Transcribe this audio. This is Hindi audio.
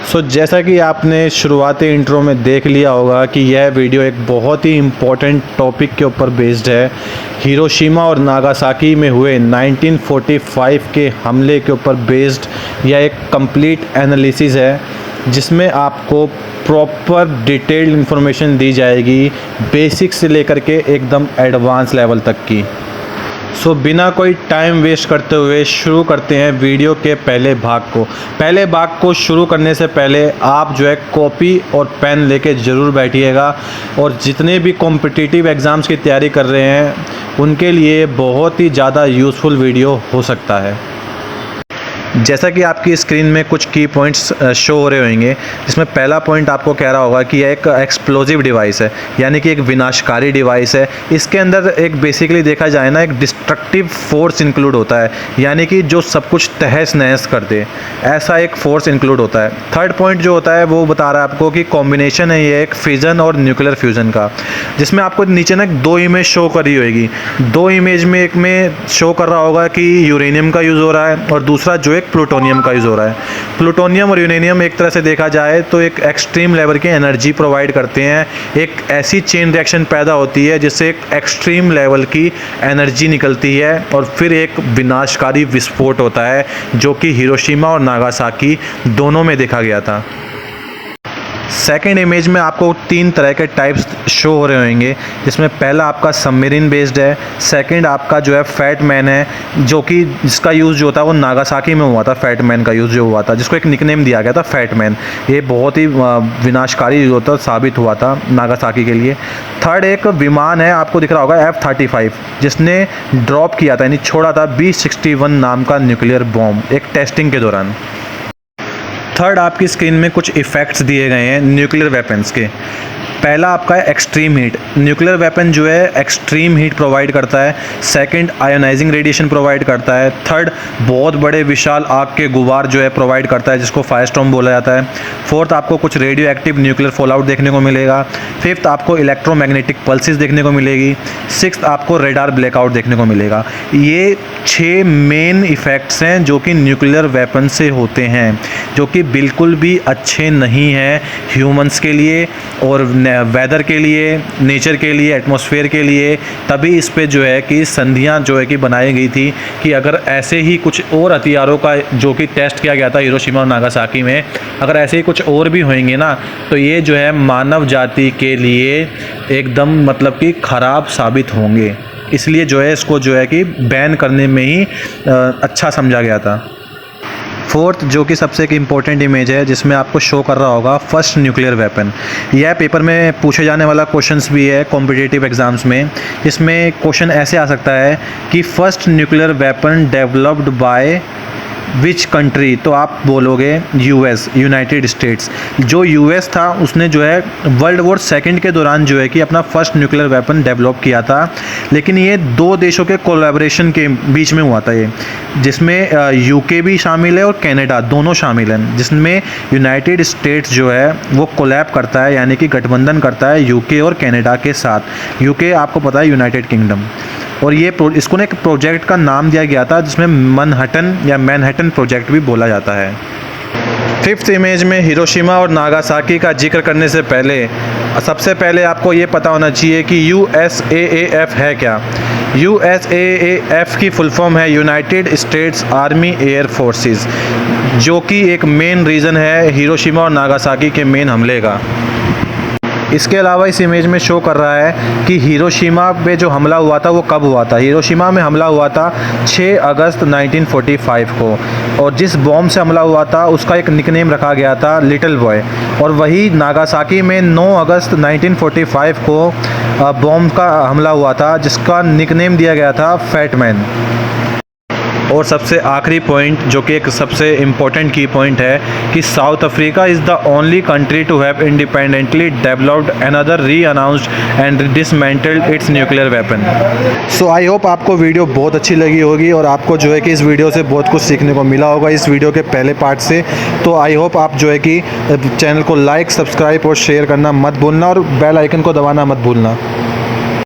जैसा कि आपने शुरुआती इंट्रो में देख लिया होगा कि यह वीडियो एक बहुत ही इम्पोर्टेंट टॉपिक के ऊपर बेस्ड है। हिरोशिमा और नागासाकी में हुए 1945 के हमले के ऊपर बेस्ड यह एक कंप्लीट एनालिसिस है, जिसमें आपको प्रॉपर डिटेल्ड इन्फॉर्मेशन दी जाएगी, बेसिक से लेकर के एकदम एडवांस लेवल तक की। बिना कोई टाइम वेस्ट करते हुए शुरू करते हैं वीडियो के पहले भाग को शुरू करने से पहले आप जो है कॉपी और पेन लेके ज़रूर बैठिएगा, और जितने भी कॉम्पिटिटिव एग्ज़ाम्स की तैयारी कर रहे हैं उनके लिए बहुत ही ज़्यादा यूज़फुल वीडियो हो सकता है। जैसा कि आपकी स्क्रीन में कुछ की पॉइंट्स शो हो रहे होंगे, जिसमें पहला पॉइंट आपको कह रहा होगा कि यह एक एक्सप्लोजिव डिवाइस है, यानी कि एक विनाशकारी डिवाइस है। इसके अंदर एक बेसिकली देखा जाए ना, एक डिस्ट्रक्टिव फोर्स इंक्लूड होता है, यानी कि जो सब कुछ तहस नहस कर दे, ऐसा एक फोर्स इंक्लूड होता है। थर्ड पॉइंट जो होता है वो बता रहा है आपको कि कॉम्बिनेशन है ये एक फिजन और न्यूक्लियर फ्यूज़न का, जिसमें आपको नीचे ना दो इमेज शो करी होगी। दो इमेज में एक में शो कर रहा होगा कि यूरेनियम का यूज़ हो रहा है, और दूसरा जो एक प्लूटोनियम का यूज़ हो रहा है। प्लूटोनियम और यूरेनियम एक तरह से देखा जाए तो एक एक्सट्रीम लेवल की एनर्जी प्रोवाइड करते हैं। एक ऐसी चेन रिएक्शन पैदा होती है जिससे एक एक्सट्रीम लेवल की एनर्जी निकलती है, और फिर एक विनाशकारी विस्फोट होता है, जो कि हिरोशिमा और नागासाकी दोनों में देखा गया था। सेकेंड इमेज में आपको तीन तरह के टाइप्स शो हो रहे होंगे, जिसमें पहला आपका सबमरीन बेस्ड है, सेकंड आपका जो है फैट मैन है, जो कि जिसका यूज़ जो था वो नागासाकी में हुआ था। फैट मैन का यूज़ जो हुआ था, जिसको एक निकनेम दिया गया था फैट मैन, ये बहुत ही विनाशकारी होता साबित हुआ था नागासाकी के लिए। थर्ड एक विमान है, आपको दिख रहा होगा F-35, जिसने ड्रॉप किया था, यानी छोड़ा था B-61 नाम का न्यूक्लियर बॉम्ब एक टेस्टिंग के दौरान। थर्ड आपकी स्क्रीन में कुछ इफ़ेक्ट्स दिए गए हैं न्यूक्लियर वेपन्स के। पहला आपका है एक्सट्रीम हीट। न्यूक्लियर वेपन जो है एक्सट्रीम हीट प्रोवाइड करता है। सेकंड आयोनाइजिंग रेडिएशन प्रोवाइड करता है। थर्ड बहुत बड़े विशाल आग के गुबार जो है प्रोवाइड करता है, जिसको फायरस्टॉर्म बोला जाता है। फोर्थ आपको कुछ रेडियो एक्टिव न्यूक्लियर फॉलआउट देखने को मिलेगा। फिफ्थ आपको इलेक्ट्रोमैग्नेटिक पल्सेस देखने को मिलेगी। सिक्स्थ आपको रेडार ब्लैकआउट देखने को मिलेगा। ये 6 मेन इफ़ेक्ट्स हैं जो कि न्यूक्लियर वेपन से होते हैं, जो कि बिल्कुल भी अच्छे नहीं हैं ह्यूमंस के लिए और वेदर के लिए, नेचर के लिए, एटमॉस्फेयर के लिए। तभी इस पे जो है कि संधियां जो है कि बनाई गई थी कि अगर ऐसे ही कुछ और हथियारों का जो कि टेस्ट किया गया था हिरोशिमा और नागासाकी में, अगर ऐसे ही कुछ और भी होंगे ना, तो ये जो है मानव जाति के लिए एकदम मतलब कि ख़राब साबित होंगे। इसलिए जो है इसको जो है कि बैन करने में ही अच्छा समझा गया था। फोर्थ जो कि सबसे एक इम्पॉर्टेंट इमेज है, जिसमें आपको शो कर रहा होगा फर्स्ट न्यूक्लियर वेपन। यह पेपर में पूछे जाने वाला क्वेश्चंस भी है कॉम्पिटिटिव एग्जाम्स में। इसमें क्वेश्चन ऐसे आ सकता है कि first nuclear weapon developed by which country, तो आप बोलोगे यूएस, यूनाइटेड स्टेट्स। जो यूएस था उसने जो है वर्ल्ड वॉर सेकंड के दौरान जो है कि अपना फर्स्ट न्यूक्लियर वेपन डेवलप किया था, लेकिन ये दो देशों के कोलैबोरेशन के बीच में हुआ था ये, जिसमें यूके भी शामिल है और कनाडा, दोनों शामिल हैं, जिसमें यूनाइटेड स्टेट्स जो है वो कोलैब करता है, यानी कि गठबंधन करता है यूके और कनाडा के साथ। यूके आपको पता है यूनाइटेड किंगडम, और ये इसको ना एक प्रोजेक्ट का नाम दिया गया था जिसमें मनहट्टन या मैनहट्टन प्रोजेक्ट भी बोला जाता है। फिफ्थ इमेज में हिरोशिमा और नागासाकी का जिक्र करने से पहले सबसे पहले आपको ये पता होना चाहिए कि USAAF है क्या। USAAF की फुल फॉर्म है United states army air forces, जो कि एक मेन रीज़न है हिरोशिमा और नागासाकी के मेन हमले का। इसके अलावा इस इमेज में शो कर रहा है कि हिरोशिमा पे जो हमला हुआ था वो कब हुआ था। हिरोशिमा में हमला हुआ था 6 अगस्त 1945 को, और जिस बॉम्ब से हमला हुआ था उसका एक निकनेम रखा गया था लिटिल बॉय। और वही नागासाकी में 9 अगस्त 1945 को बॉम्ब का हमला हुआ था, जिसका निकनेम दिया गया था फैट मैन। और सबसे आखिरी पॉइंट जो कि एक सबसे इम्पोर्टेंट की पॉइंट है कि South Africa is the only country to have independently developed another renounced and dismantled its nuclear weapon. So I hope आपको वीडियो बहुत अच्छी लगी होगी, और आपको जो है कि इस वीडियो से बहुत कुछ सीखने को मिला होगा इस वीडियो के पहले पार्ट से। तो आई होप आप जो है कि चैनल को लाइक, सब्सक्राइब और शेयर करना मत भूलना, और बेल आइकन को दबाना मत भूलना।